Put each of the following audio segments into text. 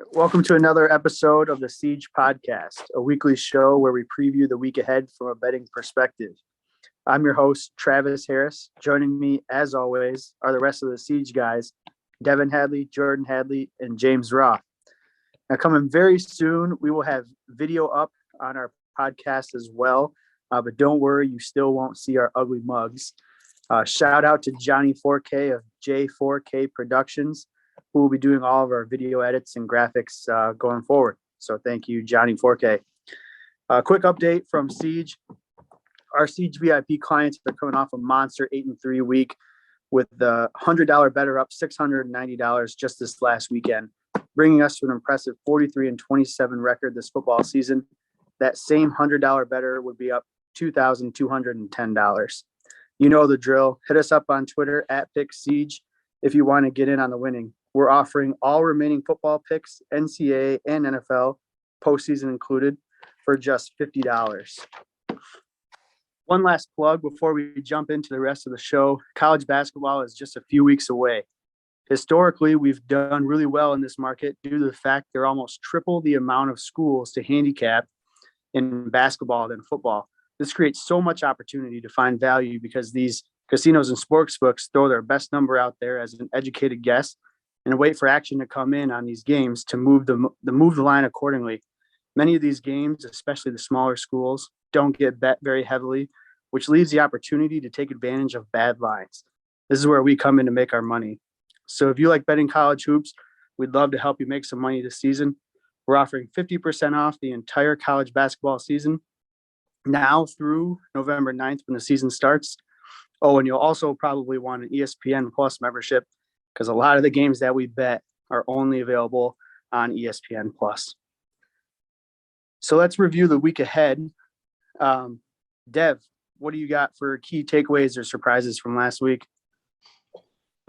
Welcome to another episode of the Siege Podcast, a weekly show where we preview the week ahead from a betting perspective. I'm your host, Travis Harris. Joining me, as always, are the rest of the Siege guys, Devin Hadley, Jordan Hadley, and James Roth. Now, coming very soon, we will have video up on our podcast as well, but don't worry, you still won't see our ugly mugs. Shout out to Johnny 4K of J4K Productions, who will be doing all of our video edits and graphics going forward. So thank you, Johnny 4K. Quick update from Siege. Our Siege VIP clients are coming off a monster 8-3 week with the $100 better up $690 just this last weekend, bringing us to an impressive 43-27 record this football season. That same $100 better would be up $2,210. You know the drill. Hit us up on Twitter at PickSiege if you want to get in on the winning. We're offering all remaining football picks, NCAA and NFL, postseason included, for just $50. One last plug before we jump into the rest of the show. College basketball is just a few weeks away. Historically, we've done really well in this market due to the fact there are almost triple the amount of schools to handicap in basketball than football. This creates so much opportunity to find value because these casinos and sportsbooks throw their best number out there as an educated guess and wait for action to come in on these games to move the line accordingly. Many of these games, especially the smaller schools, don't get bet very heavily, which leaves the opportunity to take advantage of bad lines. This is where we come in to make our money. So if you like betting college hoops, we'd love to help you make some money this season. We're offering 50% off the entire college basketball season now through November 9th when the season starts. Oh, and you'll also probably want an ESPN Plus membership because a lot of the games that we bet are only available on ESPN Plus. So let's review the week ahead. Dev, what do you got for key takeaways or surprises from last week?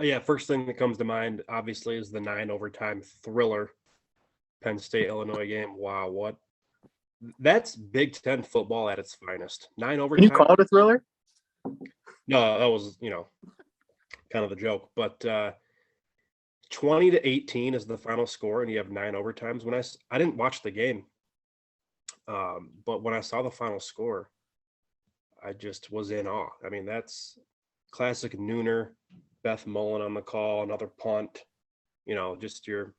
Yeah, first thing that comes to mind, obviously, is the 9 overtime thriller Penn State-Illinois game. Wow, what? That's Big Ten football at its finest. 9 overtime. Can you call it a thriller? No, that was, kind of the joke. But 20-18 is the final score, and you have 9 overtimes. When I didn't watch the game, but when I saw the final score, I just was in awe. I mean, that's classic Nooner, Beth Mullen on the call, another punt, just your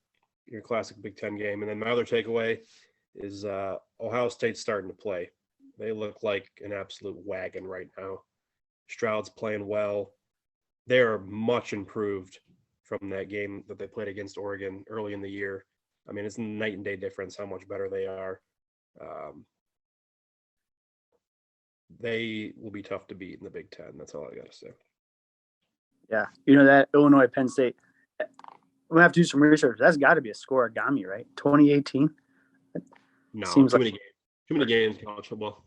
classic Big Ten game. And then my other takeaway is Ohio State's starting to play. They look like an absolute wagon right now. Stroud's playing well. They are much improved from that game that they played against Oregon early in the year. I mean, it's a night and day difference how much better they are. They will be tough to beat in the Big Ten. That's all I got to say. Yeah. That Illinois Penn State, I'm going to have to do some research. That's got to be a scoregami, right? 2018? No, seems too like many games. Too many games in college football.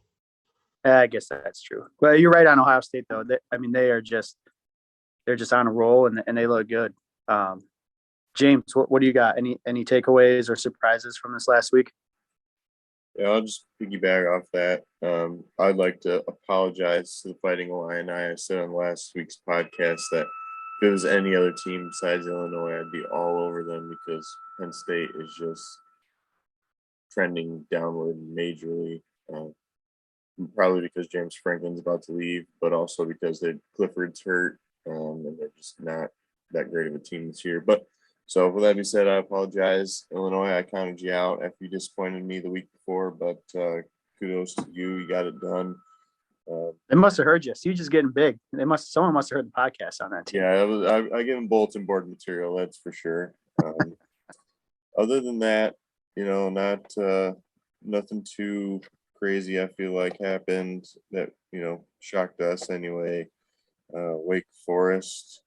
I guess that's true. Well, you're right on Ohio State, though. They're just on a roll, and they look good. James, what do you got? Any takeaways or surprises from this last week? Yeah, I'll just piggyback off that. I'd like to apologize to the Fighting Illini. I said on last week's podcast that if it was any other team besides Illinois, I'd be all over them because Penn State is just trending downward majorly. Probably because James Franklin's about to leave, but also because Clifford's hurt, and they're just not that great of a team this year. But so with that being said, I apologize, Illinois. I counted you out after you disappointed me the week before, but kudos to you. You got it done. They must have heard you. Siege is getting big. Someone must have heard the podcast on that team. Yeah, I give them bulletin board material, that's for sure. Other than that, nothing too crazy I feel like happened that shocked us anyway. Wake Forest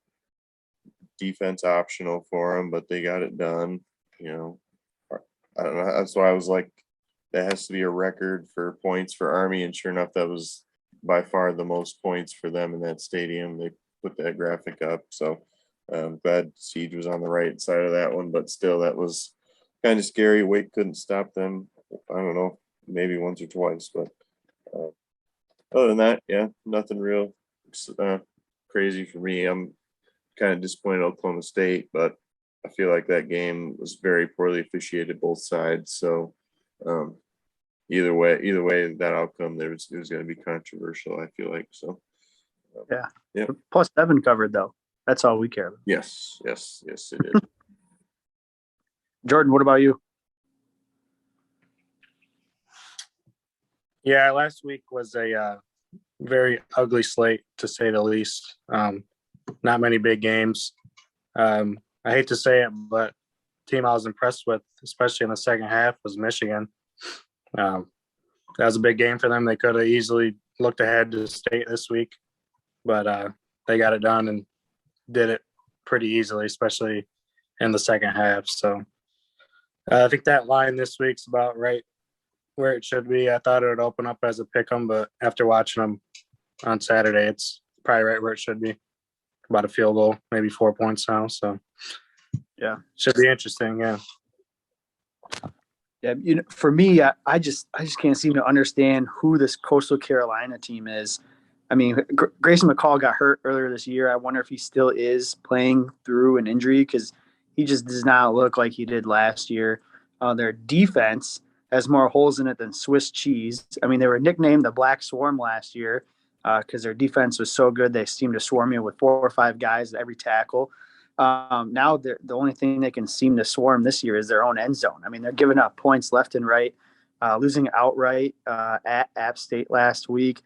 defense optional for them, but they got it done. I don't know. That's why I was like, that has to be a record for points for Army, and sure enough, that was by far the most points for them in that stadium. They put that graphic up, so I'm glad Siege was on the right side of that one, but still, that was kind of scary. Wake couldn't stop them. I don't know, maybe once or twice, but other than that, yeah, nothing real crazy for me. I'm kind of disappointed in Oklahoma State, but I feel like that game was very poorly officiated both sides. So either way, that outcome it was going to be controversial. I feel like so. Yeah. Plus 7 covered though. That's all we care about. Yes, it did. Jordan, what about you? Yeah, last week was a very ugly slate to say the least. Not many big games. I hate to say it, but the team I was impressed with, especially in the second half, was Michigan. That was a big game for them. They could have easily looked ahead to state this week, but they got it done and did it pretty easily, especially in the second half. So I think that line this week's about right where it should be. I thought it would open up as a pick 'em, but after watching them on Saturday, it's probably right where it should be. About a field goal, maybe 4 points now. So Yeah, should be interesting. Yeah. Yeah, for me, I just can't seem to understand who this Coastal Carolina team is. I mean, Grayson McCall got hurt earlier this year. I wonder if he still is playing through an injury because he just does not look like he did last year. Their defense has more holes in it than Swiss cheese. I mean, they were nicknamed the Black Swarm last year because their defense was so good. They seemed to swarm you with 4 or 5 guys at every tackle. Now the only thing they can seem to swarm this year is their own end zone. I mean, they're giving up points left and right, losing outright at App State last week.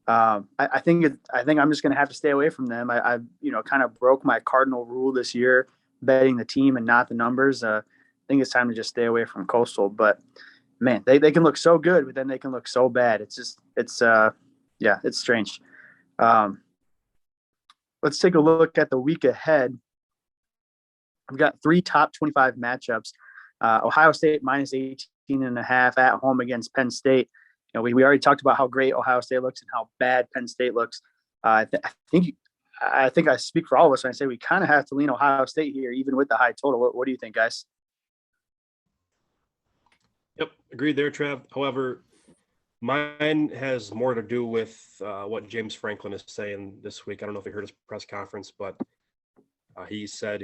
I think I'm just going to have to stay away from them. I kind of broke my cardinal rule this year, betting the team and not the numbers. I think it's time to just stay away from Coastal. But man, they can look so good, but then they can look so bad. It's strange. Let's take a look at the week ahead. We've got 3 top 25 matchups. Ohio State minus 18.5 at home against Penn State. We already talked about how great Ohio State looks and how bad Penn State looks. I think I speak for all of us when I say we kind of have to lean Ohio State here, even with the high total. What do you think, guys? Yep, agreed there, Trav. However, mine has more to do with what James Franklin is saying this week. I don't know if you heard his press conference, but he said,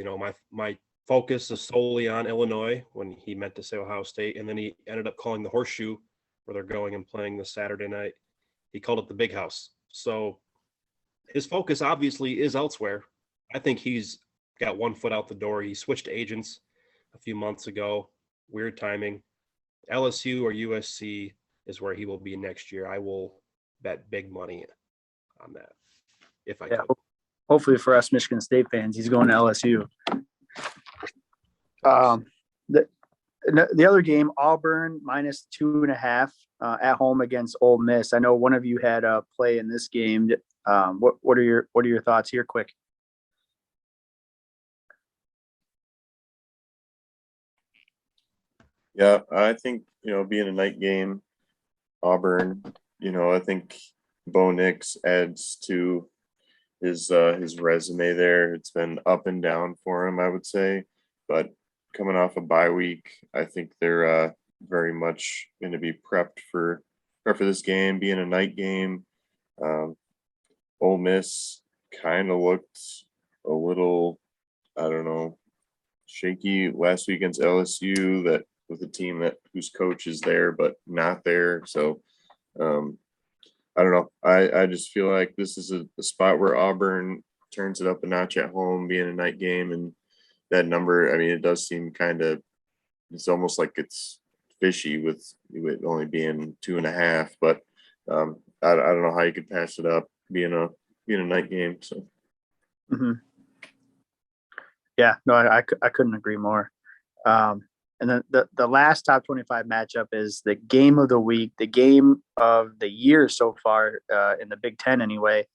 my focus is solely on Illinois when he meant to say Ohio State. And then he ended up calling the Horseshoe, where they're going and playing this Saturday night. He called it the Big House. So his focus obviously is elsewhere. I think he's got one foot out the door. He switched agents a few months ago. Weird timing. LSU or USC is where he will be next year. I will bet big money on that if I could. Hopefully for us Michigan State fans, he's going to LSU. The other game, Auburn minus 2.5 at home against Ole Miss. I know one of you had a play in this game. What are your thoughts here, quick? Yeah, I think being a night game, Auburn. I think Bo Nix adds to his resume there. It's been up and down for him, I would say, but coming off a bye week, I think they're very much going to be prepped for this game being a night game. Ole Miss kind of looked a little, I don't know, shaky last week against LSU. That with a team whose coach is there but not there. So I don't know. I just feel like this is a spot where Auburn turns it up a notch at home, being a night game, and that number. I mean, it does seem it's almost like it's fishy with only being 2.5. But I don't know how you could pass it up being a night game. So. Mm-hmm. Yeah, no, I couldn't agree more. And then the last top 25 matchup is the game of the week, the game of the year so far in the Big Ten anyway.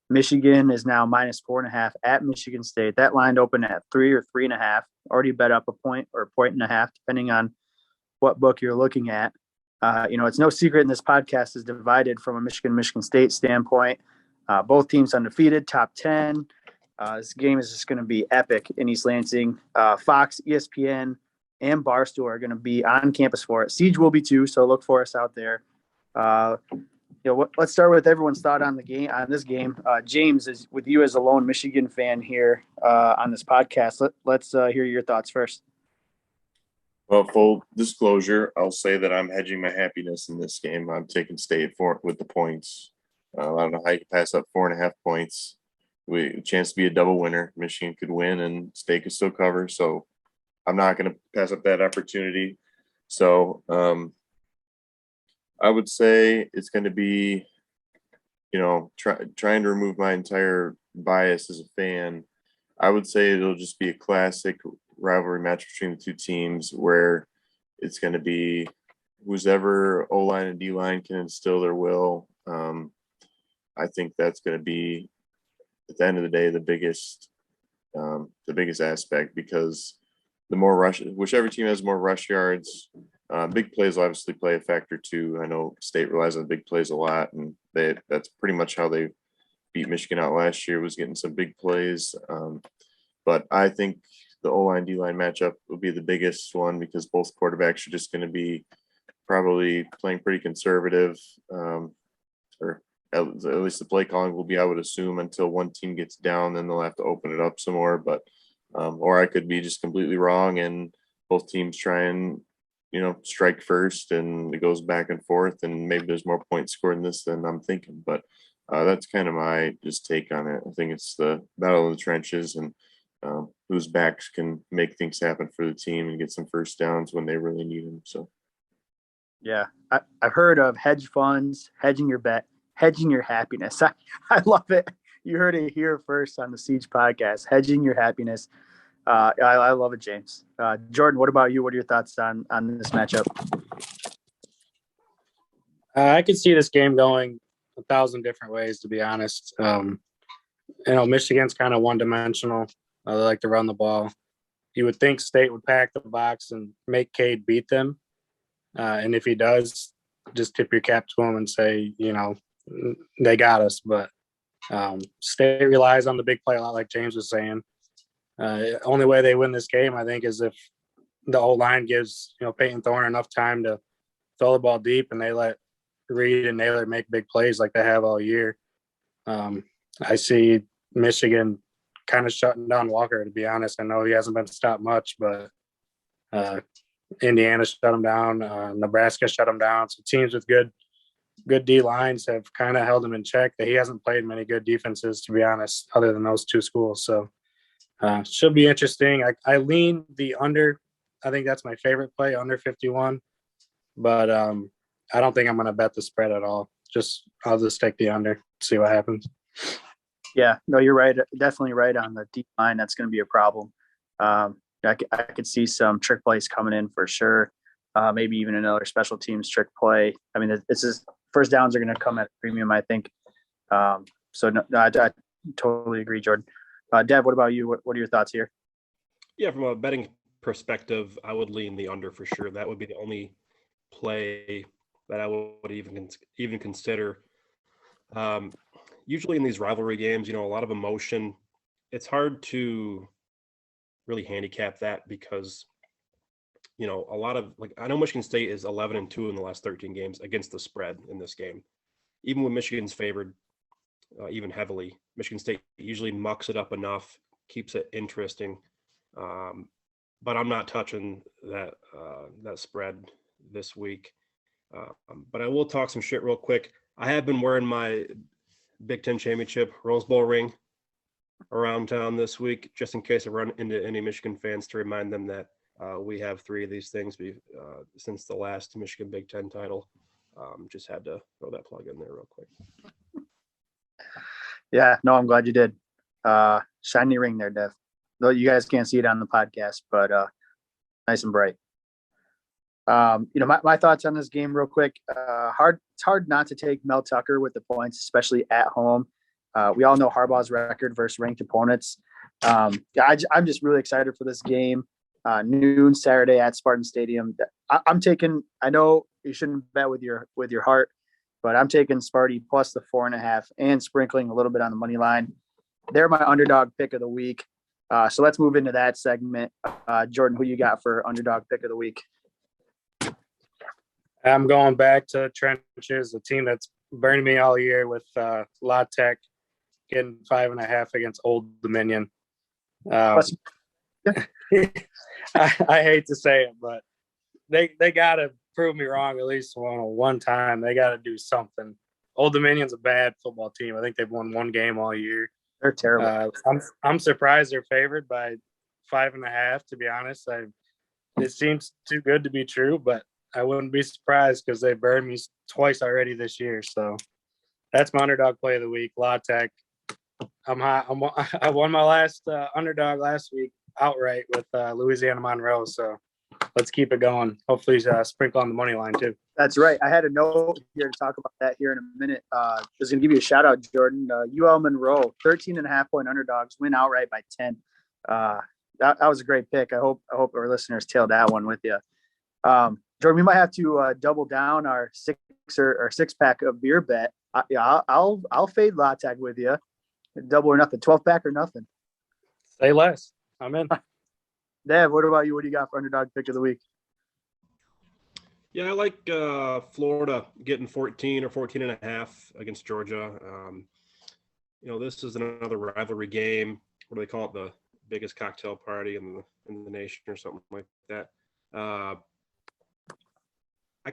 Michigan is now minus 4.5 at Michigan State. That line opened at 3 or 3.5. Already bet up a point or 1.5, depending on what book you're looking at. It's no secret, and this podcast is divided from a Michigan State standpoint. Both teams undefeated, top 10. This game is just going to be epic in East Lansing. Fox, ESPN, and Barstool are going to be on campus for it. Siege will be too, so look for us out there. let's start with everyone's thought on this game. James, is with you as a lone Michigan fan here on this podcast. Let's hear your thoughts first. Well, full disclosure, I'll say that I'm hedging my happiness in this game. I'm taking State with the points. I don't know how you can pass up 4.5 points. A chance to be a double winner. Michigan could win and State could still cover. So I'm not going to pass up that opportunity. So I would say it's going to be, trying to remove my entire bias as a fan. I would say it'll just be a classic rivalry match between the two teams where it's going to be who's ever O-line and D-line can instill their will. I think that's going to be, at the end of the day, the biggest aspect, because the more whichever team has more rush yards, big plays will obviously play a factor too. I know State relies on big plays a lot, and that's pretty much how they beat Michigan out last year, was getting some big plays. But I think the O-line D-line matchup will be the biggest one, because both quarterbacks are just going to be probably playing pretty conservative, or at least the play calling will be, I would assume, until one team gets down, then they'll have to open it up some more. But or I could be just completely wrong and both teams try and strike first and it goes back and forth, and maybe there's more points scored in this than I'm thinking. But that's kind of my just take on it. I think it's the battle in the trenches, and whose backs can make things happen for the team and get some first downs when they really need them. So, yeah, I've heard of hedge funds, hedging your bet, hedging your happiness. I love it. You heard it here first on the Siege podcast, hedging your happiness. I love it, James. Jordan, what about you? What are your thoughts on this matchup? I could see this game going 1,000 different ways, to be honest. Michigan's kind of one-dimensional. They like to run the ball. You would think State would pack the box and make Cade beat them. And if he does, just tip your cap to him and say, they got us. But State relies on the big play a lot, like James was saying. Only way they win this game, I think, is if the O-line gives, Peyton Thorne enough time to throw the ball deep, and they let Reed and Naylor make big plays like they have all year. I see Michigan kind of shutting down Walker, to be honest. I know he hasn't been stopped much, but Indiana shut him down. Nebraska shut him down. So teams with good D lines have kind of held him in check. That he hasn't played many good defenses, to be honest, other than those two schools. So should be interesting. I lean the under. I think that's my favorite play, under 51. But I don't think I'm going to bet the spread at all. I'll just take the under, see what happens. Yeah, no, you're right. Definitely right on the deep line. That's going to be a problem. I could see some trick plays coming in for sure. Maybe even another special teams trick play. I mean, this is first downs are going to come at a premium, I think. So no, I totally agree, Jordan. Dev, what about you? What are your thoughts here? Yeah, from a betting perspective, I would lean the under for sure. That would be the only play that I would even consider. Usually in these rivalry games, a lot of emotion. It's hard to really handicap that because, a lot of I know Michigan State is 11-2 in the last 13 games against the spread in this game. Even when Michigan's favored even heavily, Michigan State usually mucks it up enough, keeps it interesting. But I'm not touching that spread this week. But I will talk some shit real quick. I have been wearing my Big Ten Championship Rose Bowl ring around town this week, just in case I run into any Michigan fans, to remind them that we have 3 of these things since the last Michigan Big Ten title. Just had to throw that plug in there real quick. Yeah, no, I'm glad you did. Shiny ring there, Dev. Though you guys can't see it on the podcast, but nice and bright. My thoughts on this game real quick. It's hard not to take Mel Tucker with the points, especially at home. We all know Harbaugh's record versus ranked opponents. I'm just really excited for this game. Noon Saturday at Spartan Stadium. I'm taking. I know you shouldn't bet with your heart, but I'm taking Sparty plus the 4.5 and sprinkling a little bit on the money line. They're my underdog pick of the week. So let's move into that segment. Jordan, who you got for underdog pick of the week? I'm going back to trenches, a team that's burning me all year with La Tech getting 5.5 against Old Dominion. Plus, I hate to say it, but they got to prove me wrong at least one time. They got to do something. Old Dominion's a bad football team. I think they've won one game all year. they're terrible. I'm surprised they're favored by 5.5. To be honest, it seems too good to be true, but I wouldn't be surprised because they burned me twice already this year. So that's my underdog play of the week. La Tech. I'm hot. I won my last underdog last week outright with Louisiana Monroe. So let's keep it going. Hopefully, sprinkle on the money line too. That's right. I had a note here to talk about that here in a minute. I was going to give you a shout out, Jordan. UL Monroe, 13.5-point underdogs, win outright by 10. That was a great pick. I hope our listeners tailed that one with you. Jordan, we might have to double down our six pack of beer bet. I'll fade La Tech with you. Double or nothing. 12-pack or nothing. Say less. I'm in. Dev, what about you? What do you got for underdog pick of the week? Yeah, I like Florida getting 14 or 14.5 against Georgia. This is another rivalry game. What do they call it? The biggest cocktail party in the nation or something like that. I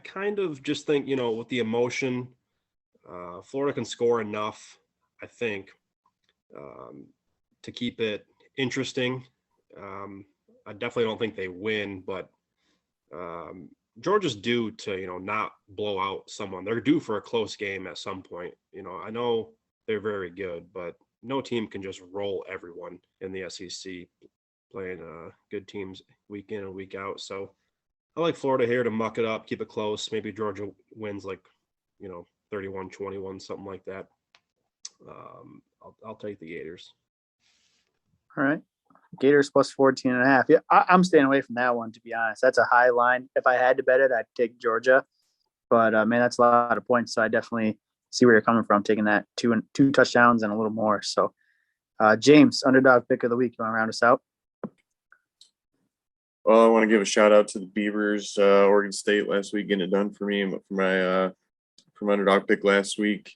kind of just think, with the emotion, Florida can score enough, I think, to keep it interesting. I definitely don't think they win, but Georgia's due to, not blow out someone. They're due for a close game at some point. I know they're very good, but no team can just roll everyone in the SEC playing good teams week in and week out. So I like Florida here to muck it up, keep it close. Maybe Georgia wins 31-21, something like that. I'll take the Gators. All right. Gators plus 14.5. Yeah, I'm staying away from that one, to be honest. That's a high line. If I had to bet it, I'd take Georgia. But, man, that's a lot of points. So I definitely see where you're coming from, taking that two touchdowns and a little more. So, James, underdog pick of the week. You want to round us out? Well, I want to give a shout out to the Beavers, Oregon State last week, getting it done for me for my underdog pick last week.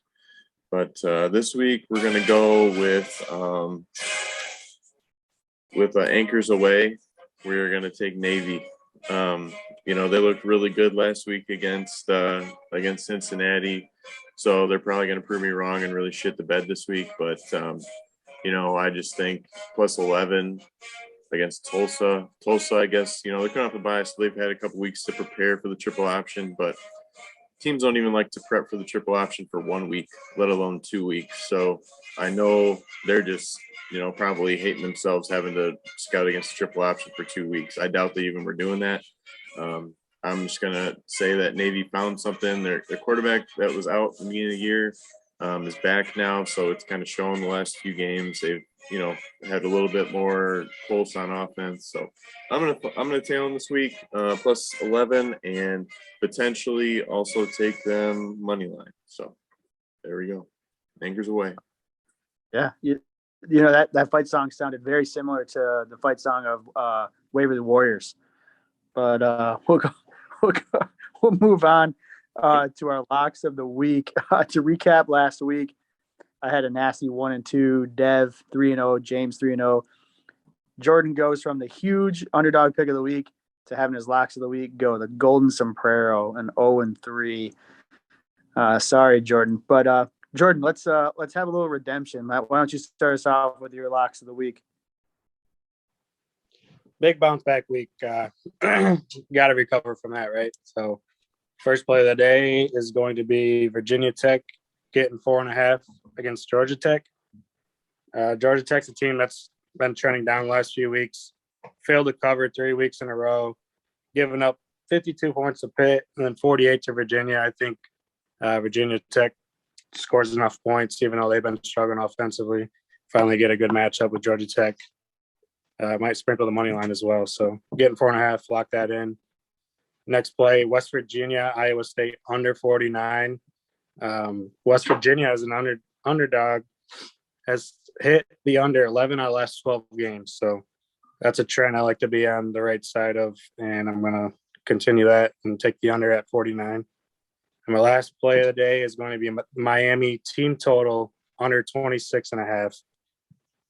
But this week we're going to go with Anchors away. We're going to take Navy. They looked really good last week against Cincinnati, so they're probably going to prove me wrong and really shit the bed this week. But I just think plus 11 against Tulsa. Tulsa, I guess, they're coming off a bye, so they've had a couple weeks to prepare for the triple option, but teams don't even like to prep for the triple option for 1 week, let alone 2 weeks. So I know they're just, probably hating themselves having to scout against the triple option for 2 weeks. I doubt they even were doing that. I'm just going to say that Navy found something. Their quarterback that was out at the beginning of the year is back now. So it's kind of shown the last few games. They've, had a little bit more pulse on offense. So I'm gonna tail them this week, plus 11, and potentially also take them money line. So there we go. Anchors away. Yeah. That fight song sounded very similar to the fight song of Waverly Warriors. But we'll move on to our locks of the week. To recap last week, I had a nasty 1-2, Dev 3-0, James 3-0. Jordan goes from the huge underdog pick of the week to having his locks of the week go the Golden Sombrero, an 0-3. Sorry, Jordan. But Jordan, let's have a little redemption. Why don't you start us off with your locks of the week? Big bounce back week. Got to recover from that, right? So first play of the day is going to be Virginia Tech getting 4.5 against Georgia Tech. Georgia Tech's a team that's been trending down the last few weeks, failed to cover 3 weeks in a row, giving up 52 points to Pitt and then 48 to Virginia. I think Virginia Tech scores enough points, even though they've been struggling offensively. Finally get a good matchup with Georgia Tech. Might sprinkle the money line as well. So getting 4.5, lock that in. Next play, West Virginia, Iowa State under 49. West Virginia as an underdog has hit the under 11 out of the last 12 games. So that's a trend I like to be on the right side of, and I'm going to continue that and take the under at 49. And my last play of the day is going to be Miami team total under 26.5.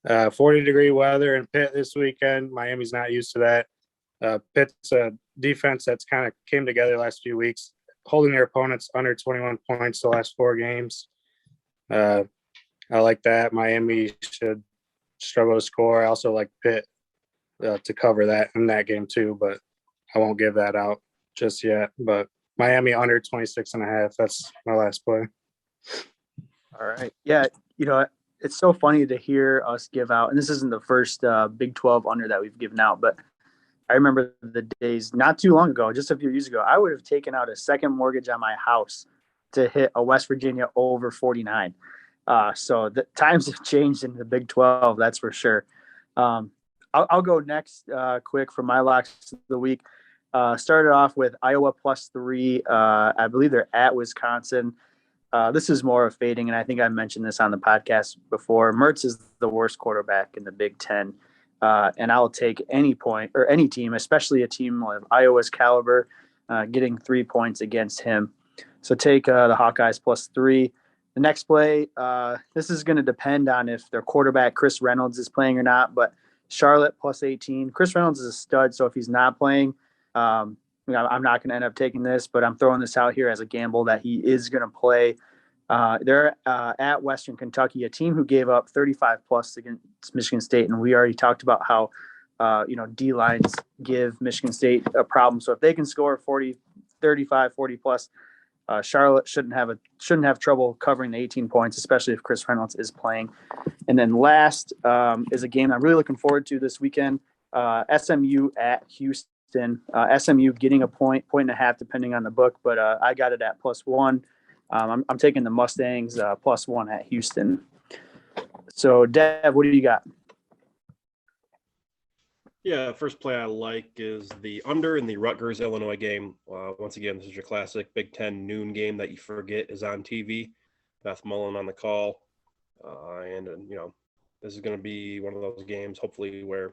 40-degree weather in Pitt this weekend. Miami's not used to that. Pitt's a defense that's kind of came together the last few weeks, holding their opponents under 21 points the last 4 games. I like that. Miami should struggle to score. I also like Pitt to cover that in that game too, but I won't give that out just yet. But Miami under 26.5. That's my last play. All right. Yeah. It's so funny to hear us give out, and this isn't the first Big 12 under that we've given out, but I remember the days not too long ago, just a few years ago, I would have taken out a second mortgage on my house to hit a West Virginia over 49. So the times have changed in the Big 12, that's for sure. I'll go next quick for my locks of the week. Started off with Iowa +3. I believe they're at Wisconsin. This is more of fading, and I think I mentioned this on the podcast before. Mertz is the worst quarterback in the Big Ten, and I'll take any point or any team, especially a team of Iowa's caliber, getting 3 points against him. So take the Hawkeyes +3. The next play, this is going to depend on if their quarterback, Chris Reynolds, is playing or not, but Charlotte +18. Chris Reynolds is a stud, so if he's not playing, I'm not going to end up taking this, but I'm throwing this out here as a gamble that he is going to play. They're at Western Kentucky, a team who gave up 35+ against Michigan State, and we already talked about how D lines give Michigan State a problem. So if they can score 40, 35, 40+, Charlotte shouldn't have trouble covering the 18 points, especially if Chris Reynolds is playing. And then last is a game I'm really looking forward to this weekend. SMU at Houston. SMU getting a point and a half, depending on the book, but I got it at +1. I'm taking the Mustangs +1 at Houston. So, Dev, what do you got? Yeah, first play I like is the under in the Rutgers-Illinois game. Once again, this is your classic Big Ten noon game that you forget is on TV. Beth Mullen on the call. And this is going to be one of those games, hopefully, where,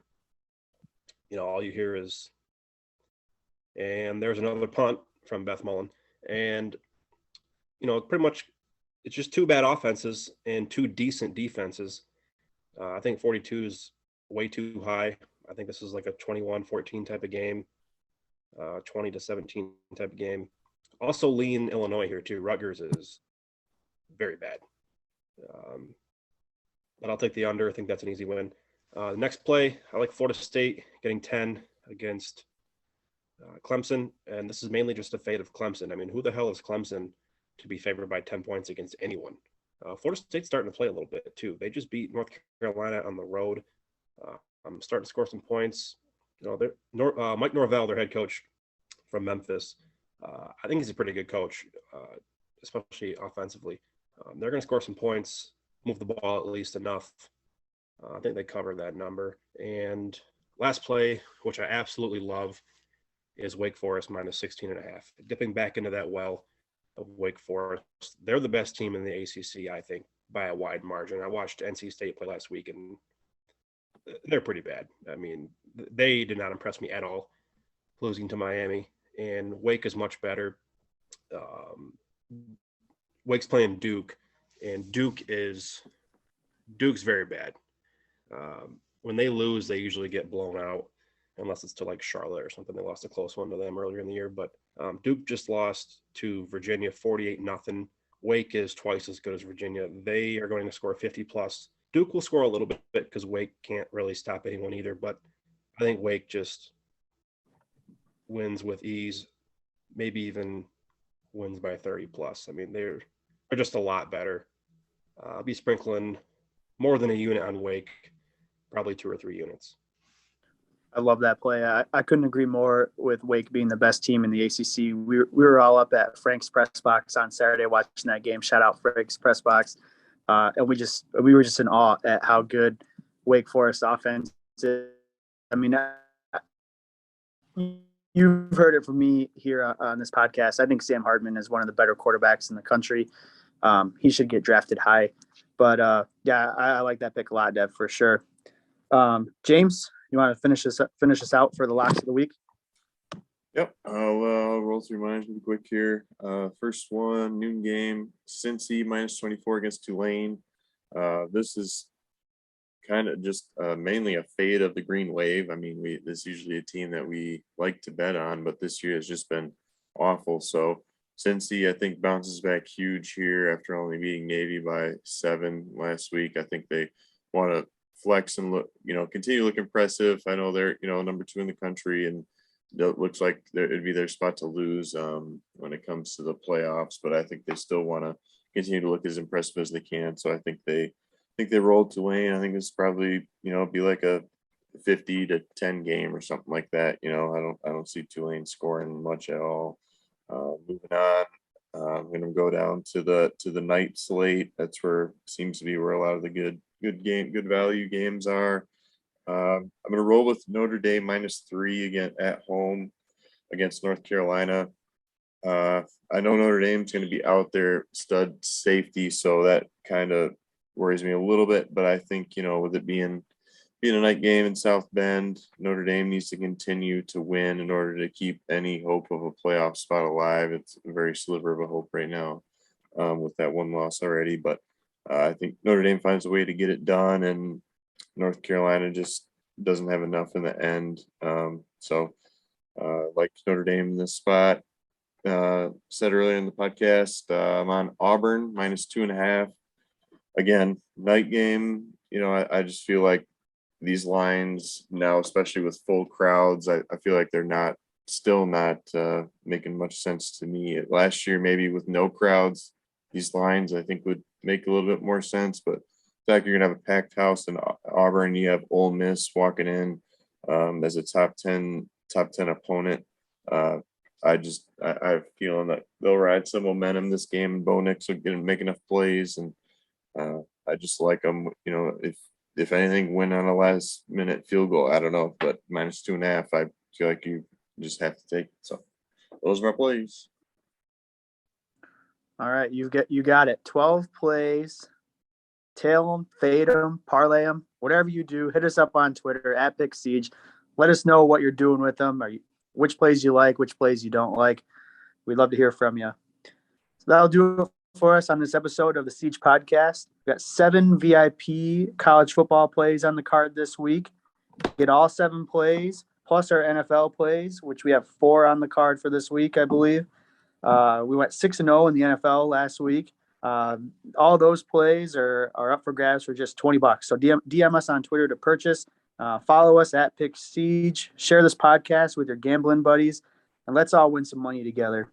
all you hear is, and there's another punt from Beth Mullen. And, pretty much it's just 2 bad offenses and 2 decent defenses. I think 42 is way too high. I think this is like a 21-14 type of game, 20-17 type of game. Also lean Illinois here too. Rutgers is very bad. But I'll take the under. I think that's an easy win. Next play, I like Florida State getting 10 against Clemson. And this is mainly just a fate of Clemson. I mean, who the hell is Clemson to be favored by 10 points against anyone? Florida State's starting to play a little bit too. They just beat North Carolina on the road. I'm starting to score some points. Mike Norvell, their head coach from Memphis, I think he's a pretty good coach, especially offensively. They're going to score some points, move the ball at least enough. I think they cover that number. And last play, which I absolutely love, is Wake Forest -16.5. Dipping back into that well of Wake Forest. They're the best team in the ACC, I think, by a wide margin. I watched NC State play last week, and they're pretty bad. I mean, they did not impress me at all, losing to Miami. And Wake is much better. Wake's playing Duke, and Duke's very bad. When they lose, they usually get blown out, unless it's to like Charlotte or something. They lost a close one to them earlier in the year. But Duke just lost to Virginia 48-0. Wake is twice as good as Virginia. They are going to score 50+. Duke will score a little bit because Wake can't really stop anyone either. But I think Wake just wins with ease, maybe even wins by 30+. I mean, they're just a lot better. I'll be sprinkling more than a unit on Wake, probably 2 or 3 units. I love that play. I couldn't agree more with Wake being the best team in the ACC. We were all up at Frank's Press Box on Saturday watching that game. Shout out Frank's Press Box. And we were just in awe at how good Wake Forest offense is. I mean, you've heard it from me here on this podcast. I think Sam Hartman is one of the better quarterbacks in the country. He should get drafted high. But, I like that pick a lot, Dev, for sure. James, you want to finish us out for the locks of the week? Yep, I'll roll through mine really quick here. First one, noon game, Cincy -24 against Tulane. This is kind of just mainly a fade of the Green Wave. I mean, this is usually a team that we like to bet on, but this year has just been awful. So Cincy, I think, bounces back huge here after only beating Navy by 7 last week. I think they want to flex and look, continue to look impressive. I know they're, number 2 in the country, and it looks like it'd be their spot to lose when it comes to the playoffs. But I think they still want to continue to look as impressive as they can. So I think they rolled Tulane. I think it's probably be like a 50-10 game or something like that. I don't see Tulane scoring much at all. Moving on, I'm going to go down to the night slate. That's where seems to be where a lot of the good value games are. I'm going to roll with Notre Dame -3 again at home against North Carolina. I know Notre Dame's going to be out there stud safety, so that kind of worries me a little bit. But I think with it being a night game in South Bend, Notre Dame needs to continue to win in order to keep any hope of a playoff spot alive. It's a very sliver of a hope right now with that one loss already. But I think Notre Dame finds a way to get it done, and North Carolina just doesn't have enough in the end. So like Notre Dame in this spot. Said earlier in the podcast, I'm on Auburn -2.5. Again, night game. I just feel like these lines now, especially with full crowds, I feel like they're still not making much sense to me. Last year, maybe with no crowds, these lines I think would make a little bit more sense. But the fact you're gonna have a packed house in Auburn, you have Ole Miss walking in as a top 10 opponent. I have a feeling that they'll ride some momentum this game, and Bo Nix will make enough plays, and I just like them. If anything, win on a last minute field goal. I don't know, but -2.5, I feel like you just have to take it. So those are my plays. All right, you got it. 12 plays. Tail them, fade them, parlay them, whatever you do. Hit us up on Twitter at Pick Siege. Let us know what you're doing with them. Which plays you like, which plays you don't like. We'd love to hear from you. So that'll do it for us on this episode of the Siege Podcast. We've got 7 VIP college football plays on the card this week. Get all 7 plays, plus our NFL plays, which we have 4 on the card for this week, I believe. We went 6-0 in the NFL last week. All those plays are up for grabs for just $20. So DM us on Twitter to purchase. Follow us at Pick Siege. Share this podcast with your gambling buddies, and let's all win some money together.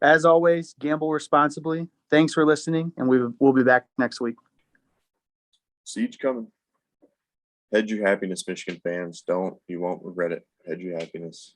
As always, gamble responsibly. Thanks for listening, and we'll be back next week. Siege coming. Head your happiness, Michigan fans. You won't regret it. Head your happiness.